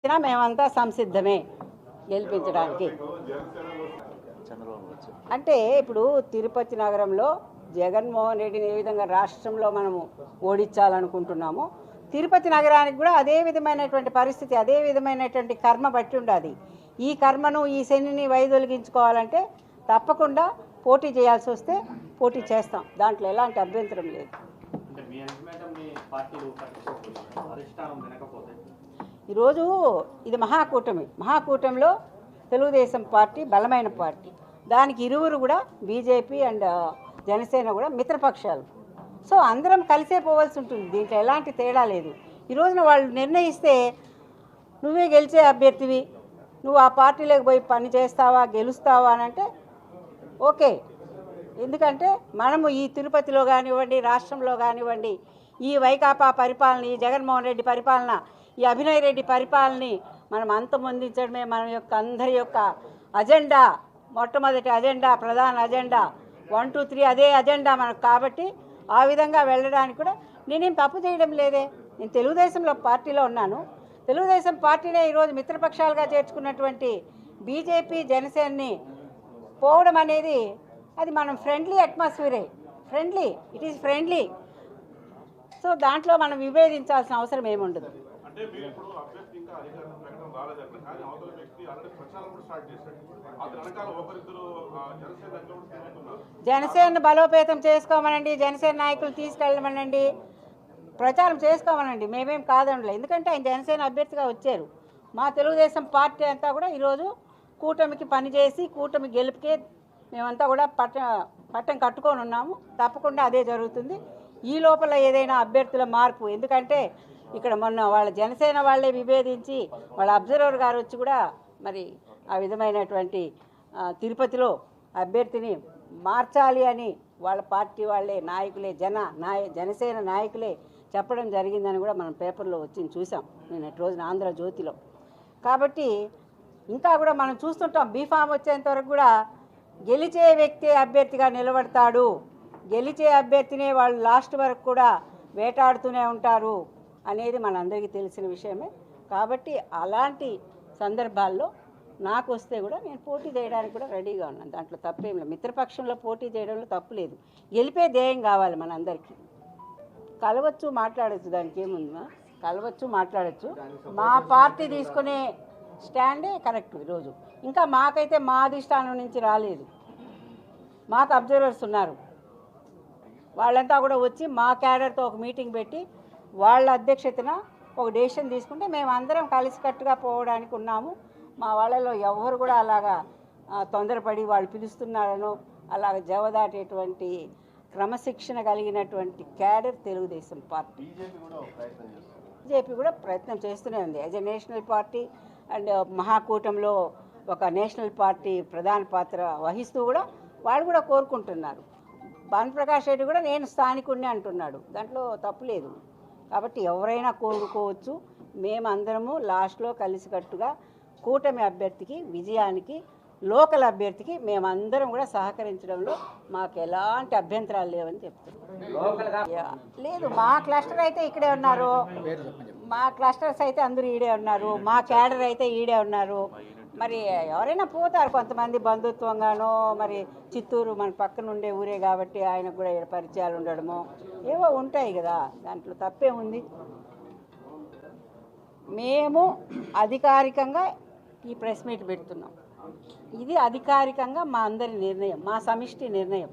మేమంతా సంసిద్ధమే గెలిపించడానికి. అంటే ఇప్పుడు తిరుపతి నగరంలో జగన్మోహన్ రెడ్డిని ఏ విధంగా రాష్ట్రంలో మనము ఓడించాలనుకుంటున్నామో తిరుపతి నగరానికి కూడా అదే విధమైనటువంటి పరిస్థితి, అదే విధమైనటువంటి కర్మ బట్టి ఉండాలి. ఈ కర్మను, ఈ శనిని వైదొలిగించుకోవాలంటే తప్పకుండా పోటీ చేయాల్సి వస్తే పోటీ చేస్తాం. దాంట్లో ఎలాంటి అభ్యంతరం లేదు. ఈరోజు ఇది మహాకూటమిలో తెలుగుదేశం పార్టీ బలమైన పార్టీ. దానికి ఇరువురు కూడా బీజేపీ అండ్ జనసేన కూడా మిత్రపక్షాలు. సో అందరం కలిసే పోవాల్సి ఉంటుంది. దీంట్లో ఎలాంటి తేడా లేదు. ఈ రోజున వాళ్ళు నిర్ణయిస్తే నువ్వే గెలిచే అభ్యర్థివి, నువ్వు ఆ పార్టీలోకి పోయి పని చేస్తావా, గెలుస్తావా అని అంటే ఓకే. ఎందుకంటే మనము ఈ తిరుపతిలో కానివ్వండి, రాష్ట్రంలో కానివ్వండి, ఈ వైకాపా పరిపాలన, ఈ జగన్మోహన్ రెడ్డి పరిపాలన, ఈ అభినయ్ రెడ్డి పరిపాలనని మనం అంతమొందించడమే మన యొక్క అందరి యొక్క అజెండా. మొట్టమొదటి అజెండా, ప్రధాన అజెండా 1, 2, 3 అదే అజెండా మనకు. కాబట్టి ఆ విధంగా వెళ్ళడానికి కూడా నేనేం తప్పు చేయడం లేదే. నేను తెలుగుదేశంలో పార్టీలో ఉన్నాను. తెలుగుదేశం పార్టీనే ఈరోజు మిత్రపక్షాలుగా చేర్చుకున్నటువంటి బీజేపీ జనసేనని పోవడం అనేది అది మనం ఫ్రెండ్లీ అట్మాస్ఫియరే. It is friendly. సో దాంట్లో మనం విభేదించాల్సిన అవసరం ఏముండదు. జనసేన బలోపేతం చేసుకోమనండి, జనసేన నాయకులు తీసుకెళ్ళమనండి, ప్రచారం చేసుకోమనండి. మేమేం కాదనలే. ఎందుకంటే ఆయన జనసేన అభ్యర్థిగా వచ్చారు. మా తెలుగుదేశం పార్టీ అంతా కూడా ఈరోజు కూటమికి పనిచేసి కూటమి గెలుపుకే మేమంతా కూడా పట్టం కట్టుకొని ఉన్నాము. తప్పకుండా అదే జరుగుతుంది. ఈ లోపల ఏదైనా అభ్యర్థుల మార్పు, ఎందుకంటే ఇక్కడ మొన్న వాళ్ళ జనసేన వాళ్ళే విభేదించి వాళ్ళ అబ్జర్వర్ గారు వచ్చి కూడా మరి ఆ విధమైనటువంటి తిరుపతిలో అభ్యర్థిని మార్చాలి అని వాళ్ళ పార్టీ వాళ్ళే నాయకులే జనసేన నాయకులే చెప్పడం జరిగిందని కూడా మనం పేపర్లో వచ్చింది చూసాం నిన్నటి రోజున ఆంధ్రజ్యోతిలో. కాబట్టి ఇంకా కూడా మనం చూస్తుంటాం. బీఫామ్ వచ్చేంత వరకు కూడా గెలిచే వ్యక్తి అభ్యర్థిగా నిలబడతాడు. గెలిచే అభ్యర్థినే వాళ్ళు లాస్ట్ వరకు కూడా వేటాడుతూనే ఉంటారు అనేది మనందరికీ తెలిసిన విషయమే. కాబట్టి అలాంటి సందర్భాల్లో నాకు వస్తే కూడా నేను పోటీ చేయడానికి కూడా రెడీగా ఉన్నాను. దాంట్లో తప్పేం లేదు. మిత్రపక్షంలో పోటీ చేయడంలో తప్పు లేదు. గెలిపే ధ్యేయం కావాలి మనందరికీ. కలవచ్చు, మాట్లాడచ్చు, దానికి ఏముందా, కలవచ్చు, మాట్లాడచ్చు. మా పార్టీ తీసుకునే స్టాండే కరెక్ట్. ఈరోజు ఇంకా మాకైతే మా అధిష్టానం నుంచి రాలేదు. మాకు అబ్జర్వర్స్ ఉన్నారు. వాళ్ళంతా కూడా వచ్చి మా క్యాడర్తో ఒక మీటింగ్ పెట్టి వాళ్ళ అధ్యక్షతన ఒక డెసిషన్ తీసుకుంటే మేము అందరం కలిసికట్టుగా పోవడానికి ఉన్నాము. మా వాళ్ళలో ఎవరు కూడా అలాగా తొందరపడి వాళ్ళు పిలుస్తున్నారనో అలాగ జవదాటేటువంటి క్రమశిక్షణ కలిగినటువంటి క్యాడర్ తెలుగుదేశం పార్టీ. బీజేపీ కూడా ప్రయత్నం చేస్తూనే ఉంది. As a national party and మహాకూటంలో ఒక నేషనల్ పార్టీ ప్రధాన పాత్ర వహిస్తూ కూడా వాళ్ళు కూడా కోరుకుంటున్నారు. భానుప్రకాష్ రెడ్డి కూడా నేను స్థానికుడిని అంటున్నాడు. దాంట్లో తప్పు లేదు. కాబట్టి ఎవరైనా కోరుకోవచ్చు. మేమందరము లాస్ట్లో కలిసికట్టుగా కూటమి అభ్యర్థికి విజయానికి, లోకల్ అభ్యర్థికి మేమందరం కూడా సహకరించడంలో మాకు ఎలాంటి అభ్యంతరాలు లేవని చెప్తున్నాం. లేదు, మా క్లస్టర్ అయితే ఇక్కడే ఉన్నారు. మా క్లస్టర్స్ అయితే అందరూ ఈడే ఉన్నారు. మా క్యాడర్ అయితే ఈడే ఉన్నారు. మరి ఎవరైనా పోతారు కొంతమంది బంధుత్వంగానో, మరి చిత్తూరు మన పక్కన ఉండే ఊరే కాబట్టి ఆయనకు కూడా పరిచయాలు ఉండడమో ఏవో ఉంటాయి కదా. దాంట్లో తప్పేముంది. మేము అధికారికంగా ఈ ప్రెస్ మీట్ పెడుతున్నాం. ఇది అధికారికంగా మా అందరి నిర్ణయం, మా సమిష్టి నిర్ణయం.